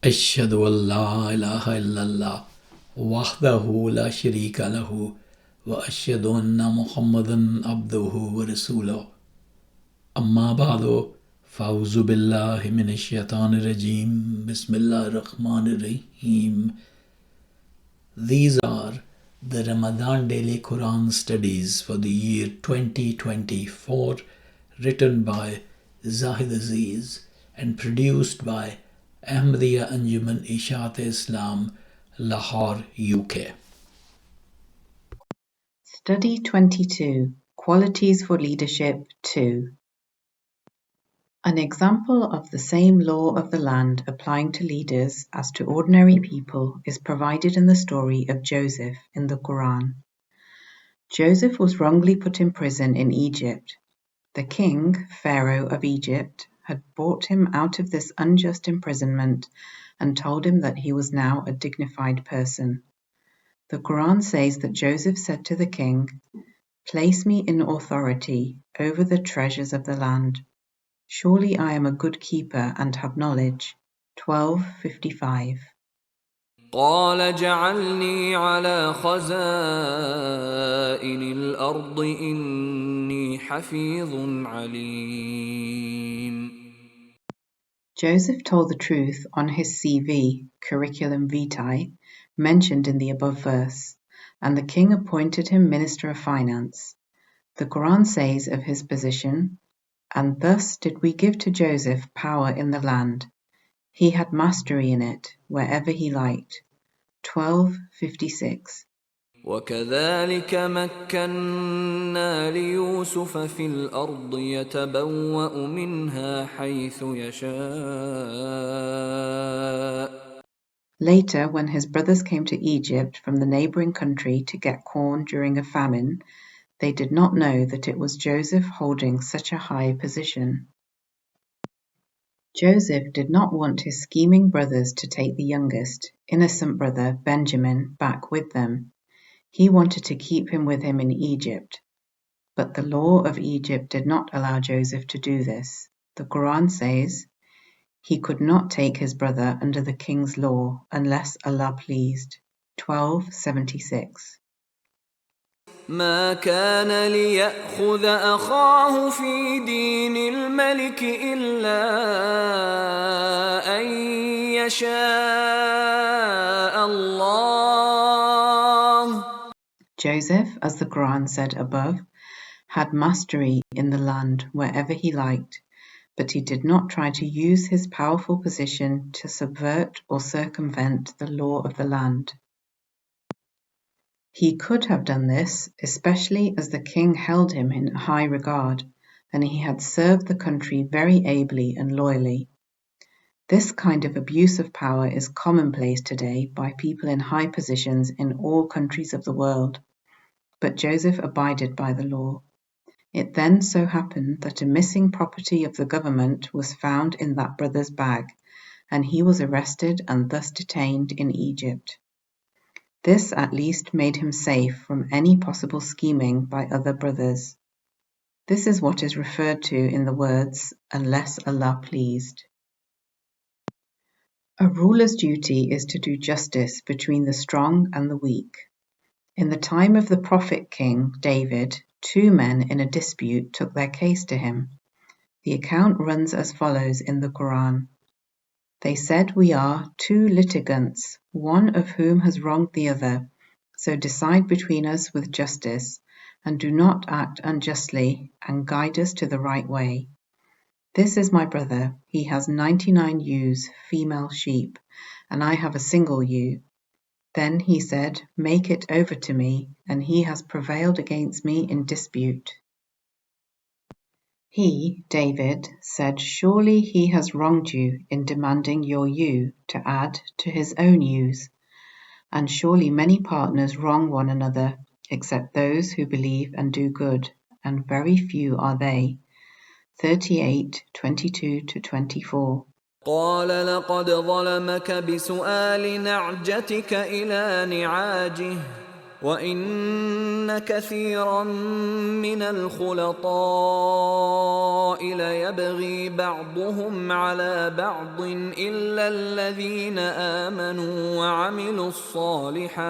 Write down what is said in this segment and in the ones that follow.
أشهد أن لا إله إلا الله وحده لا شريك له وأشهد أن محمدا عبده ورسوله أما بعد فأعوذ بالله من الشيطان الرجيم بسم الله الرحمن الرحيم. These are the Ramadan Daily Quran Studies for the year 2024, written by Zahid Aziz and produced by Ahmadiyya Anjuman Ishaat Islam, Lahore, UK. Study 22, Qualities for Leadership 2. An example of the same law of the land applying to leaders as to ordinary people is provided in the story of Joseph in the Quran. Joseph was wrongly put in prison in Egypt. The king, Pharaoh of Egypt, had brought him out of this unjust imprisonment and told him that he was now a dignified person. The Quran says that Joseph said to the king, "Place me in authority over the treasures of the land. Surely I am a good keeper and have knowledge." 12:55. قال اجعلني على خزائن الأرض إني حفيظ عليم. Joseph told the truth on his CV, curriculum vitae, mentioned in the above verse, and the king appointed him Minister of Finance. The Quran says of his position, "And thus did we give to Joseph power in the land. He had mastery in it, wherever he liked." 12:56. وكذلك مكنا ليوسف في الأرض يتبوأ منها حيث يشاء. Later, when his brothers came to Egypt from the neighboring country to get corn during a famine, they did not know that it was Joseph holding such a high position. Joseph did not want his scheming brothers to take the youngest, innocent brother, Benjamin, back with them. He wanted to keep him with him in Egypt. But the law of Egypt did not allow Joseph to do this. The Quran says, he could not take his brother under the king's law unless Allah pleased. 12:76. ما كان ليأخذ أخاه في دين الملك إلا أن يشاء الله. Joseph, as the Quran said above, had mastery in the land wherever he liked, but he did not try to use his powerful position to subvert or circumvent the law of the land. He could have done this, especially as the king held him in high regard, and he had served the country very ably and loyally. This kind of abuse of power is commonplace today by people in high positions in all countries of the world. But Joseph abided by the law. It then so happened that a missing property of the government was found in that brother's bag, and he was arrested and thus detained in Egypt. This at least made him safe from any possible scheming by other brothers. This is what is referred to in the words, "unless Allah pleased." A ruler's duty is to do justice between the strong and the weak. In the time of the prophet king David, 2 men in a dispute took their case to him. The account runs as follows in the Quran. They said, "We are 2 litigants, one of whom has wronged the other, so decide between us with justice, and do not act unjustly, and guide us to the right way. This is my brother, he has 99 ewes, female sheep, and I have a single ewe." Then he said, "Make it over to me," and he has prevailed against me in dispute. He, David, said, "Surely he has wronged you in demanding your ewe to add to his own ewes. And surely many partners wrong one another, except those who believe and do good, and very few are they." 38:22-24. قال لقد ظلمك بسؤال نعجتك إلى نعاجه وَإِنَّ كَثِيرًا مِنَ الْخُلَطَاءِ لَيَبْغِي بَعْضُهُمْ عَلَى بَعْضٍ إِلَّا الَّذِينَ آمَنُوا وَعَمِلُوا الصَّالِحَاتِ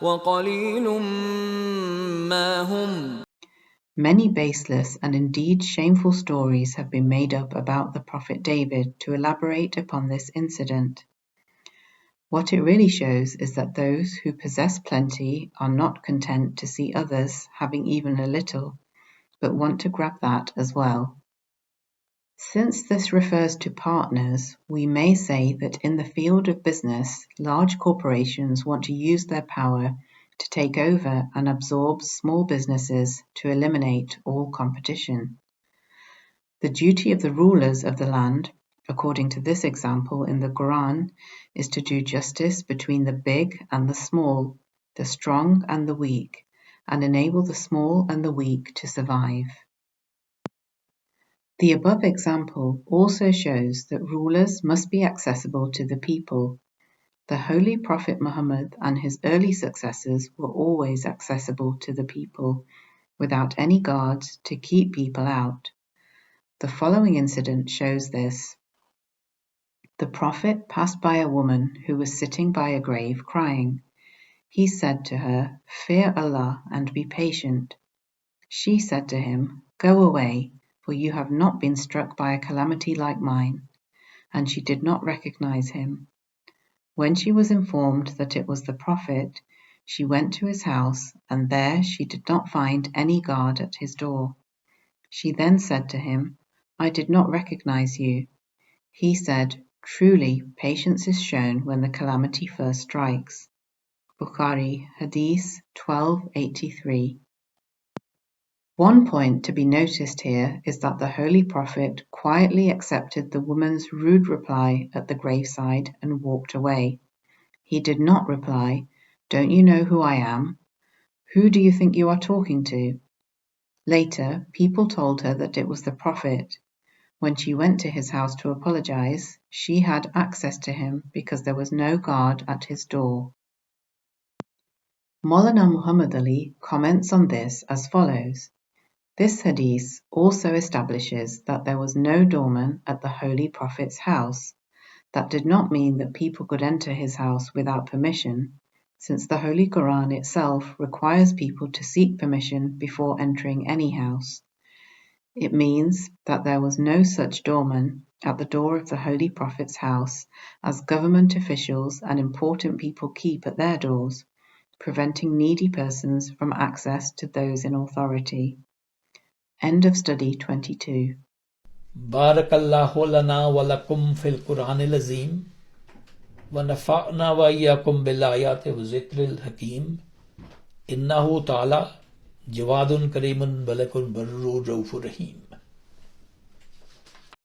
وَقَلِيلٌ مَا هُمْ. Many baseless and indeed shameful stories have been made up about the Prophet David to elaborate upon this incident. What it really shows is that those who possess plenty are not content to see others having even a little, but want to grab that as well. Since this refers to partners, we may say that in the field of business, large corporations want to use their power to take over and absorb small businesses to eliminate all competition. The duty of the rulers of the land, according to this example in the Quran, is to do justice between the big and the small, the strong and the weak, and enable the small and the weak to survive. The above example also shows that rulers must be accessible to the people. The Holy Prophet Muhammad and his early successors were always accessible to the people, without any guards to keep people out. The following incident shows this. The Prophet passed by a woman who was sitting by a grave crying. He said to her, "Fear Allah and be patient." She said to him, "Go away, for you have not been struck by a calamity like mine." And she did not recognize him. When she was informed that it was the Prophet, she went to his house, and there she did not find any guard at his door. She then said to him, "I did not recognize you." He said, "Truly, patience is shown when the calamity first strikes." Bukhari, Hadith 1283. One point to be noticed here is that the Holy Prophet quietly accepted the woman's rude reply at the graveside and walked away. He did not reply, "Don't you know who I am? Who do you think you are talking to?" Later, people told her that it was the Prophet. When she went to his house to apologize, she had access to him because there was no guard at his door. Maulana Muhammad Ali comments on this as follows. This hadith also establishes that there was no doorman at the Holy Prophet's house. That did not mean that people could enter his house without permission, since the Holy Quran itself requires people to seek permission before entering any house. It means that there was no such doorman at the door of the Holy Prophet's house as government officials and important people keep at their doors, preventing needy persons from access to those in authority. End of study 22. Barakallahu lana wa lakum fil Quranil Azim wa nafa'na wa iyyakum bil ayati wa zikril hakim. Innahu ta'ala jawadun karimun balakun barrur raufur rahim.